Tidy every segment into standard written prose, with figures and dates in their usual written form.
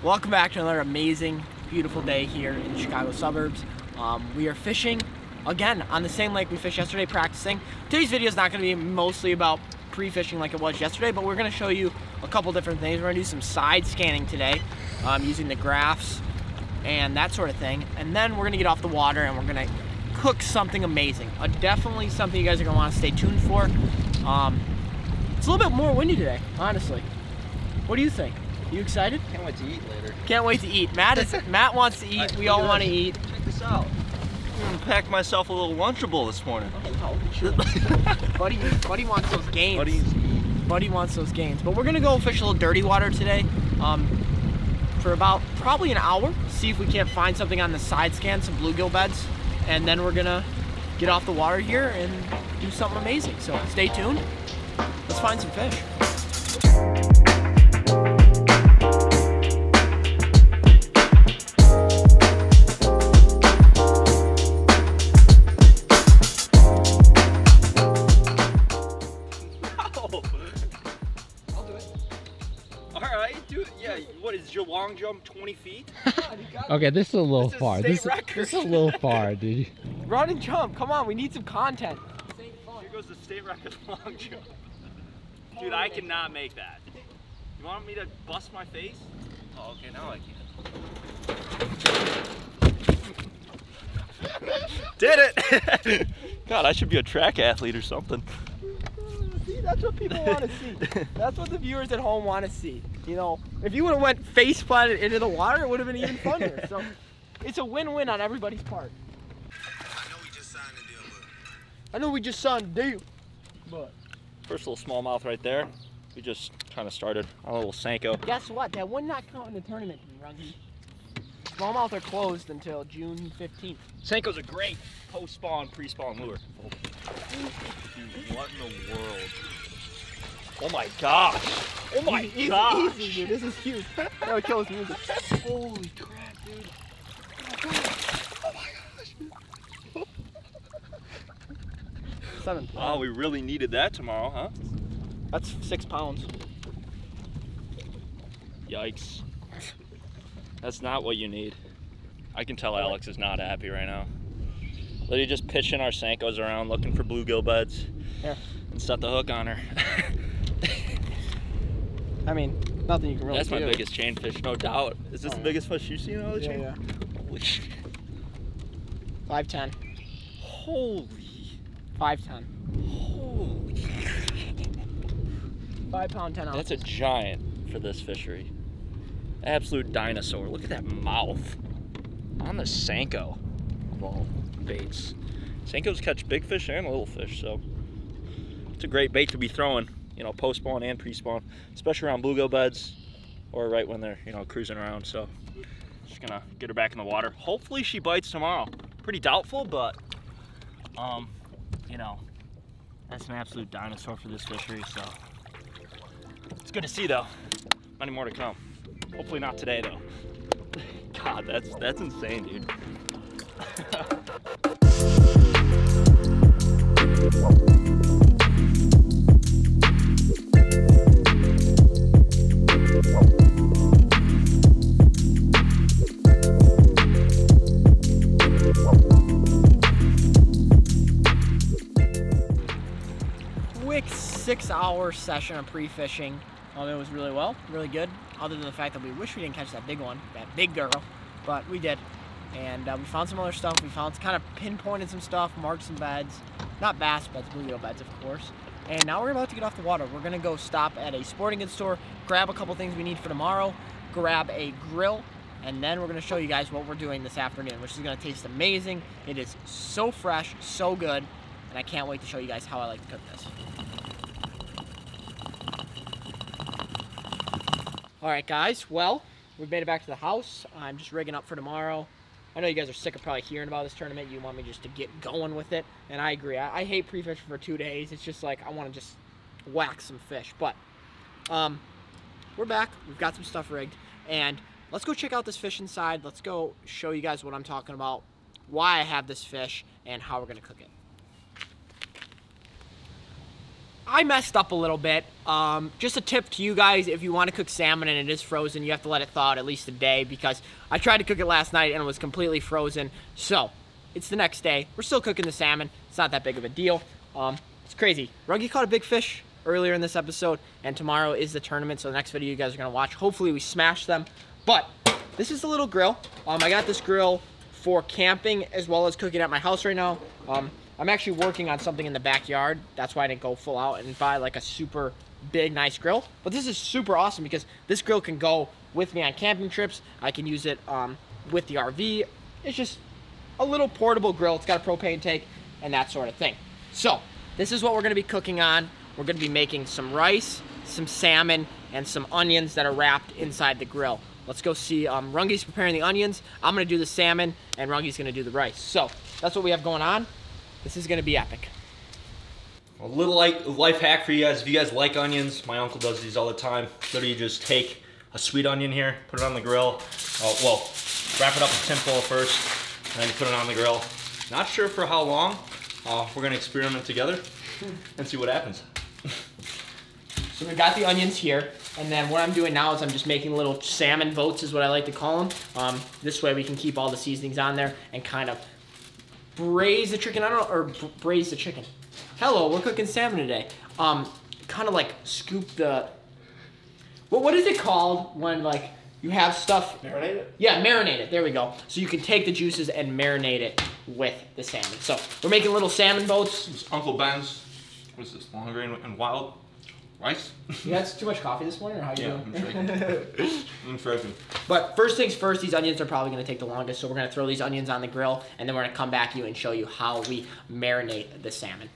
Welcome back to another amazing, beautiful day here in the Chicago suburbs. We are fishing again on the same lake we fished yesterday, practicing. Today's video is not going to be mostly about pre-fishing like it was yesterday, but we're going to show you a couple different things. We're going to do some side scanning today using the graphs and that sort of thing. And then we're going to get off the water and we're going to cook something amazing. Definitely something you guys are going to want to stay tuned for. It's a little bit more windy today, honestly. What do you think? You excited? Can't wait to eat later. Can't wait to eat. Matt wants to eat. We all want to eat. Check this out. I'm gonna pack myself a little Lunchable this morning. Oh, no. Buddy wants those gains. Buddy wants those gains. But we're gonna go fish a little dirty water today for about probably an hour. See if we can't find something on the side scan, some bluegill beds, and then we're gonna get off the water here and do something amazing. So stay tuned. Let's find some fish. What is your long jump 20 feet? Okay, this is a little far. This is a little far, dude. Run and jump. Come on, we need some content. Here goes the state record long jump. Dude, I cannot make that. You want me to bust my face? Oh, okay, now I can. Did it! God, I should be a track athlete or something. See, that's what people want to see. That's what the viewers at home want to see. You know, if you would have went face planted into the water, it would have been even funnier. So it's a win-win on everybody's part. I know we just signed a deal, but First little smallmouth right there. We just kind of started on a little Senko. Guess what? That would not count in the tournament, Rungy. Smallmouth are closed until June 15th. Senko's a great post-spawn, pre-spawn lure. Dude, what in the world? Oh my gosh! Oh my gosh! Easy, dude. This is huge. That would kill his music. Holy crap, dude! Oh my gosh! 7 pounds. Wow, we really needed that tomorrow, huh? That's 6 pounds. Yikes. That's not what you need. I can tell Alex is not happy right now. Literally just pitching our Senkos around looking for bluegill beds. Yeah. And set the hook on her. I mean, nothing you can really That's do. my biggest chain fish, no doubt. Is this the biggest fish you've seen on the chain? Yeah. Holy shit. 5'10". Holy. 5'10". Holy. 5 pound, 10 ounces. That's a giant for this fishery. Absolute dinosaur. Look at that mouth. On the Senko of all baits. Senkos catch big fish and little fish, so it's a great bait to be throwing, you know, post-spawn and pre-spawn, especially around bluegill beds or right when they're, you know, cruising around. So just gonna get her back in the water. Hopefully she bites tomorrow. Pretty doubtful, but you know, that's an absolute dinosaur for this fishery, so it's good to see though. Many more to come. Hopefully not today though. God, that's insane, dude. Quick 6-hour session of pre-fishing. It was really good, other than the fact that we wish we didn't catch that big one, that big girl, but we did. And we found some other stuff. We found kind of pinpointed some stuff, marked some beds, not bass beds, bluegill beds, of course. And now we're about to get off the water. We're gonna go stop at a sporting goods store, grab a couple things we need for tomorrow, grab a grill, and then we're gonna show you guys what we're doing this afternoon, which is gonna taste amazing. It is so fresh, so good, and I can't wait to show you guys how I like to cook this. All right, guys, well, we've made it back to the house. I'm just rigging up for tomorrow. I know you guys are sick of probably hearing about this tournament. You want me just to get going with it, and I agree. I hate pre-fishing for 2 days. It's just like I want to just whack some fish. But we're back. We've got some stuff rigged, and let's go check out this fish inside. Let's go show you guys what I'm talking about, why I have this fish, and how we're going to cook it. I messed up a little bit. Just a tip to you guys, if you want to cook salmon and it is frozen, you have to let it thaw out at least a day, because I tried to cook it last night and it was completely frozen. So, it's the next day. We're still cooking the salmon. It's not that big of a deal. It's crazy. Rungy caught a big fish earlier in this episode, and tomorrow is the tournament, so the next video you guys are going to watch, hopefully we smash them. But, this is the little grill. I got this grill for camping as well as cooking at my house right now. I'm actually working on something in the backyard. That's why I didn't go full out and buy like a super big, nice grill. But this is super awesome because this grill can go with me on camping trips. I can use it with the RV. It's just a little portable grill. It's got a propane tank and that sort of thing. So, this is what we're gonna be cooking on. We're gonna be making some rice, some salmon, and some onions that are wrapped inside the grill. Let's go see, Rungy's preparing the onions. I'm gonna do the salmon, and Rungy's gonna do the rice. So, that's what we have going on. This is gonna be epic. A little life hack for you guys. If you guys like onions, my uncle does these all the time. Literally, you just take a sweet onion here, put it on the grill. Well, wrap it up in tinfoil first, and then you put it on the grill. Not sure for how long. We're gonna experiment together and see what happens. So we got the onions here, and then what I'm doing now is I'm just making little salmon boats, is what I like to call them. This way we can keep all the seasonings on there and kind of braise the chicken. Braise the chicken. Hello, we're cooking salmon today. Kind of like scoop the. What is it called when like you have stuff? Marinate it. Yeah, marinate it. There we go. So you can take the juices and marinate it with the salmon. So we're making little salmon boats. It's Uncle Ben's. What is this? Long grain and wild rice. You had too much coffee this morning, or how you doing? I'm shaking. I'm shaking. But first things first, these onions are probably going to take the longest, so we're going to throw these onions on the grill, and then we're going to come back to you and show you how we marinate the salmon.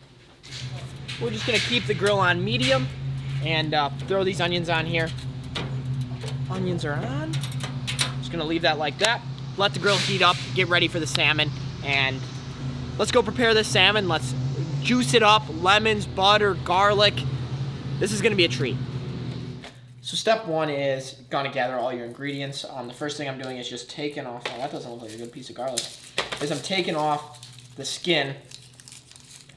We're just going to keep the grill on medium and throw these onions on here. Onions are on. Just going to leave that like that. Let the grill heat up, get ready for the salmon, and let's go prepare this salmon. Let's juice it up, lemons, butter, garlic. This is gonna be a treat. So step one is gonna gather all your ingredients. The first thing I'm doing is just taking off, oh, that doesn't look like a good piece of garlic, is I'm taking off the skin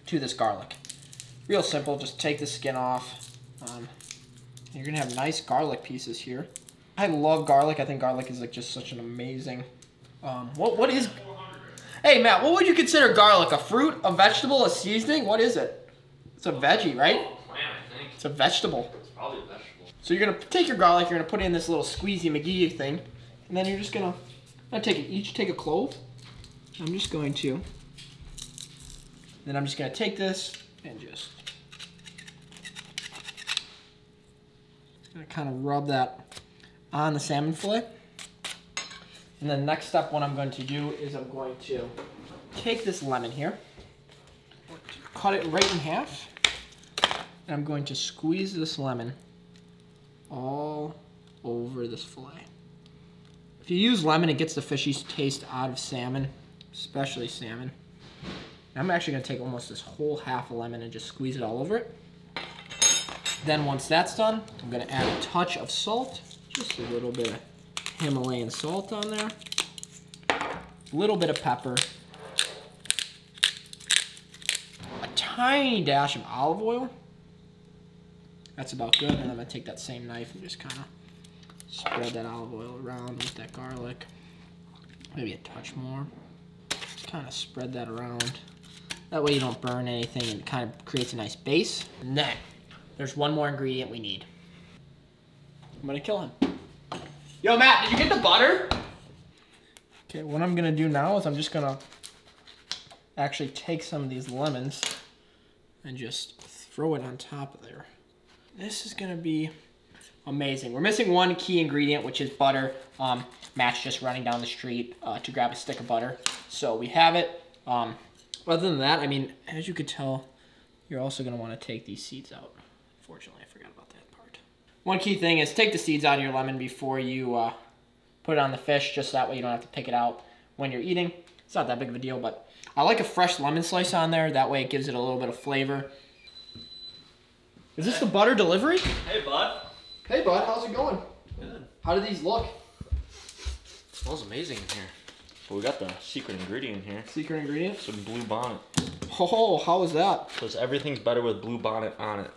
to this garlic. Real simple, just take the skin off. You're gonna have nice garlic pieces here. I love garlic. I think garlic is like just such an amazing, what is, hey Matt, what would you consider garlic? A fruit, a vegetable, a seasoning? What is it? It's a veggie, right? It's a vegetable. It's probably a vegetable. So you're gonna take your garlic, you're gonna put it in this little squeezy McGee thing, and then you're just gonna take it, each take a clove. I'm just going to, then I'm just gonna take this and just gonna kind of rub that on the salmon fillet. And then next step, what I'm going to do is I'm going to take this lemon here, cut it right in half. And I'm going to squeeze this lemon all over this fillet. If you use lemon, it gets the fishy taste out of salmon, especially salmon. And I'm actually gonna take almost this whole half a lemon and just squeeze it all over it. Then once that's done, I'm gonna add a touch of salt, just a little bit of Himalayan salt on there, a little bit of pepper, a tiny dash of olive oil. That's about good, and I'm gonna take that same knife and just kind of spread that olive oil around with that garlic. Maybe a touch more. Just kind of spread that around. That way you don't burn anything, and it kind of creates a nice base. And then, there's one more ingredient we need. I'm gonna kill him. Yo, Matt, did you get the butter? Okay, what I'm gonna do now is I'm just gonna actually take some of these lemons and just throw it on top of there. This is gonna be amazing. We're missing one key ingredient, which is butter. Matt's just running down the street to grab a stick of butter. So we have it. Other than that, I mean, as you could tell, you're also gonna wanna take these seeds out. Unfortunately, I forgot about that part. One key thing is take the seeds out of your lemon before you put it on the fish, just that way you don't have to pick it out when you're eating. It's not that big of a deal, but I like a fresh lemon slice on there. That way it gives it a little bit of flavor. Is this the butter delivery? Hey, bud. Hey, bud. How's it going? Good. How do these look? Smells amazing in here. But we got the secret ingredient here. Secret ingredient? Some blue bonnet. Oh, how was that? Because everything's better with blue bonnet on it.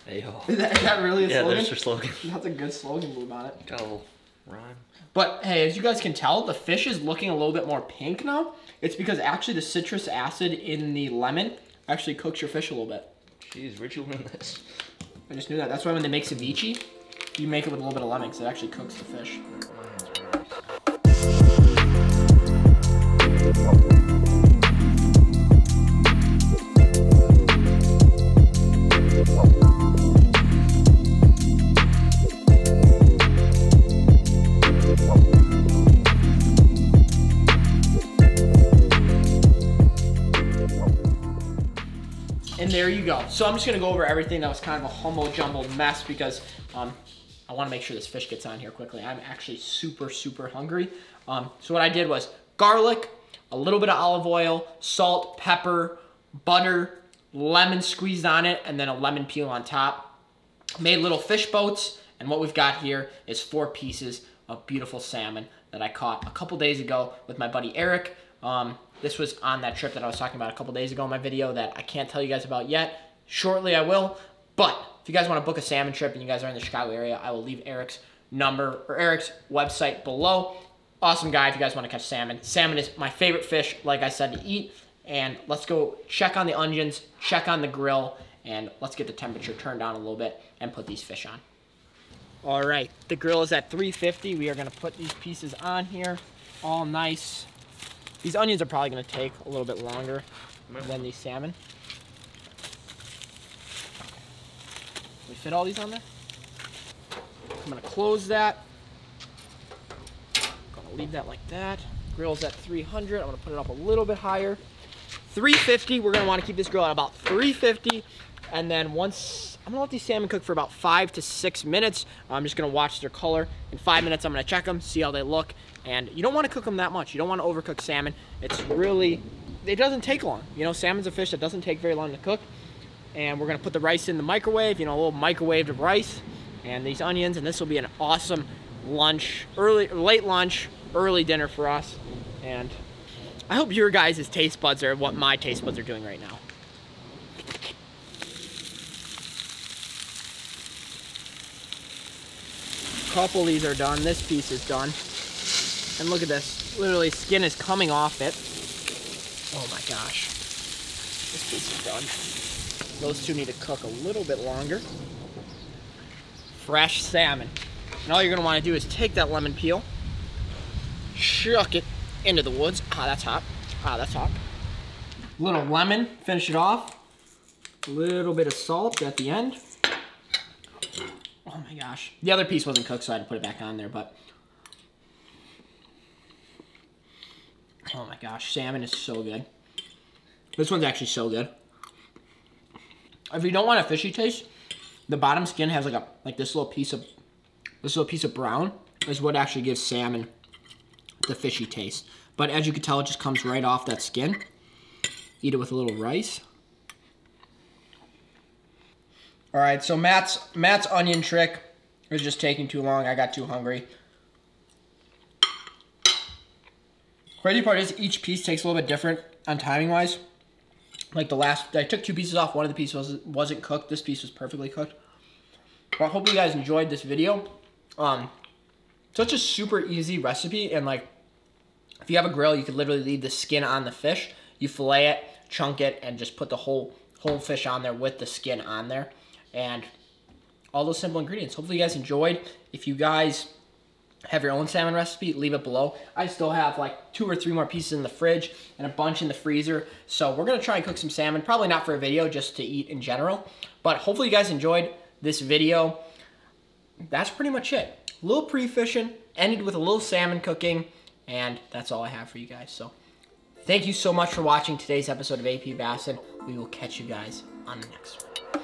Ayo. Is that really a slogan? Yeah, there's your slogan. That's a good slogan, blue bonnet. Got a little rhyme. But hey, as you guys can tell, the fish is looking a little bit more pink now. It's because actually the citrus acid in the lemon actually cooks your fish a little bit. Jeez, where'd you learn this? I just knew that. That's why when they make ceviche, you make it with a little bit of lemon because it actually cooks the fish. And there you go. So I'm just gonna go over everything that was kind of a humble jumbled mess because I wanna make sure this fish gets on here quickly. I'm actually super, super hungry. So what I did was garlic, a little bit of olive oil, salt, pepper, butter, lemon squeezed on it, and then a lemon peel on top. Made little fish boats, and what we've got here is 4 pieces of beautiful salmon that I caught a couple days ago with my buddy Eric. This was on that trip that I was talking about a couple days ago in my video that I can't tell you guys about yet. Shortly I will, but if you guys want to book a salmon trip and you guys are in the Chicago area, I will leave Eric's number or Eric's website below. Awesome guy if you guys want to catch salmon. Salmon is my favorite fish, like I said, to eat. And let's go check on the onions, check on the grill, and let's get the temperature turned down a little bit and put these fish on. All right, the grill is at 350. We are gonna put these pieces on here, all nice. These onions are probably gonna take a little bit longer than these salmon. We fit all these on there? I'm gonna close that. Gonna leave that like that. Grill's at 300. I'm gonna put it up a little bit higher. 350, we're gonna wanna keep this grill at about 350. And then once, I'm gonna let these salmon cook for about 5 to 6 minutes. I'm just gonna watch their color. In 5 minutes, I'm gonna check them, see how they look. And you don't wanna cook them that much. You don't wanna overcook salmon. It's really, it doesn't take long. You know, salmon's a fish that doesn't take very long to cook. And we're gonna put the rice in the microwave, you know, a little microwaved rice. And these onions, and this will be an awesome lunch, late lunch, early dinner for us. And I hope your guys' taste buds are what my taste buds are doing right now. Couple of these are done. This piece is done. And look at this. Literally, skin is coming off it. Oh my gosh. This piece is done. Those two need to cook a little bit longer. Fresh salmon. And all you're going to want to do is take that lemon peel, chuck it into the woods. Ah, that's hot. Ah, that's hot. Little lemon, finish it off. A little bit of salt at the end. Oh my gosh. The other piece wasn't cooked, so I had to put it back on there, but oh my gosh, salmon is so good. This one's actually so good. If you don't want a fishy taste, the bottom skin has like this little piece of brown is what actually gives salmon the fishy taste. But as you can tell, it just comes right off that skin. Eat it with a little rice. All right, so Matt's onion trick was just taking too long. I got too hungry. Crazy part is each piece takes a little bit different on timing wise. Like I took 2 pieces off. One of the pieces wasn't cooked. This piece was perfectly cooked. But I hope you guys enjoyed this video. Such a super easy recipe, and like if you have a grill, you could literally leave the skin on the fish. You fillet it, chunk it, and just put the whole fish on there with the skin on there. And all those simple ingredients. Hopefully you guys enjoyed. If you guys have your own salmon recipe, leave it below. I still have like 2 or 3 more pieces in the fridge and a bunch in the freezer. So we're gonna try and cook some salmon. Probably not for a video, just to eat in general. But hopefully you guys enjoyed this video. That's pretty much it. A little pre-fishing, ended with a little salmon cooking, and that's all I have for you guys. So thank you so much for watching today's episode of AP Bassin. We will catch you guys on the next one.